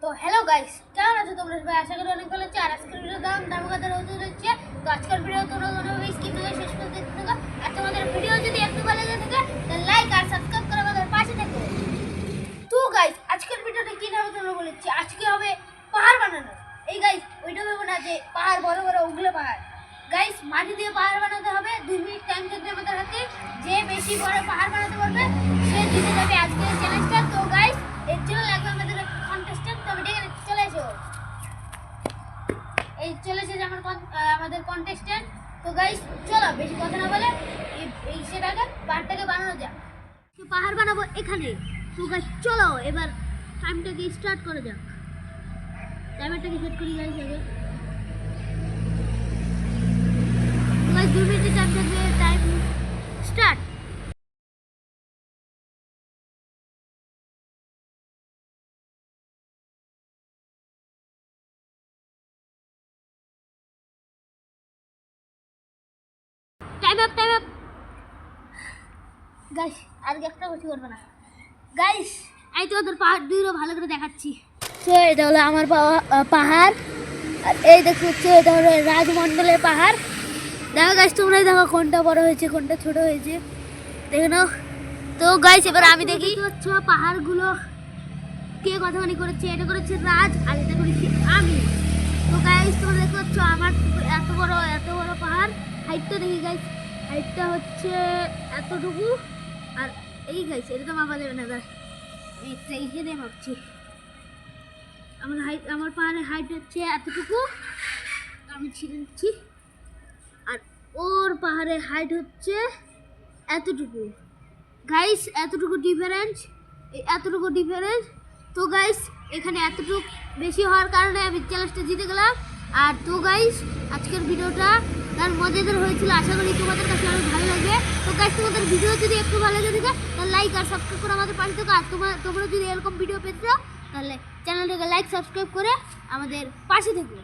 তো hello guys, কেমন আছো তোমরা সবাই? আশা করি অনেক ভালো আছো। আর আজকের ভিডিও দামকাদার হতে হচ্ছে। তো আজকের ভিডিও তোমরা কোনোভাবে স্কিপ না করে শেষ পর্যন্ত দেখতে থাকো। আর তোমাদের ভিডিও যদি একটু ভালো লেগে থাকে তাহলে লাইক আর সাবস্ক্রাইব করে আমাদের পাশে থেকো। তো গাইস, আজকের ভিডিওটা কি হবে তোমরা বলেছি, আজকে হবে পাহাড় বানানো। এই গাইস, ওইটা হবে না যে পাহাড় বড় বড় ওগুলো পাহাড়। গাইস, মাটি দিয়ে পাহাড় বানাতে হবে। 2 মিনিট টাইম থাকবে আমাদের হাতে। যে বেশি বড় পাহাড় বানাতে পারবে সে জিতে যাবে আজকের চ্যালেঞ্জটা। তো গাইস, এর জন্য লাগবে আমাদের কন্টেস্টেন্ট। তো ভিডিও চলে এসো। এই চলে এসেছে আমাদের কন্টেস্টেন্ট। তো গাইস, চলো বেশি কথা না বলে এই সেটাকে পাহাড়টাকে বানানো যাক। তো পাহাড় বানাবো এখানে। তো গাইস চলো এবার টাইমটাকে স্টার্ট করা যাক। টাইমারটাকে সেট করি গাইস আগে। গাইস 2 মিনিট টাইম থাকবে। Time start. Time up guys, আর একটা কিছু করবে না। গাইস, এই তো ওদের পাহাড় দুইরও ভালো করে দেখাচ্ছি। তো এটা হলো আমার পাহাড়, আর এই দেখো হচ্ছে এটা হলো রাজমণ্ডলের পাহাড়। দেখো গাইস, তোমরাই দেখো কোনটা বড় হয়েছে কোনটা ছোট হয়েছে, দেখে নাও। তো গাইস, এবার আমি দেখি হচ্ছে পাহাড়গুলো কে কতখানি করেছে। এটা করেছে রাজ, আর এটা করেছি আমি। তো গাইস, তোমরা দেখতে পাচ্ছ আমার এত বড় পাহাড়। হাইটটা দেখি গাইস, হাইটটা হচ্ছে এতটুকু। আর এই গাইস, এটা তো মাপা যাবে না। এইখানে ভাবছি আমার পাহাড়ের হাইট হচ্ছে এতটুকু। আমি ছিঁড়ে নিচ্ছি। আর ওর পাহাড়ের হাইট হচ্ছে এতটুকু। গাইস, এতটুকু ডিফারেন্স। তো গাইস, এখানে এতটুকু বেশি হওয়ার কারণে আমি চ্যালেঞ্জটা জিতে গেলাম। আর তো গাইস, আজকের ভিডিওটা তার মজাদার হয়েছিল। আশা করি তোমাদের কাছে অনেক ভালো লাগবে। তো গাইস, তোমাদের ভিডিও যদি একটু ভালো লেগে থাকে তাহলে লাইক আর সাবস্ক্রাইব করে আমাদের পাশে থাকো। আর তোমরা যদি এরকম ভিডিও পেতে চাও তাহলে চ্যানেলটাকে লাইক সাবস্ক্রাইব করে আমাদের পাশে থেকো।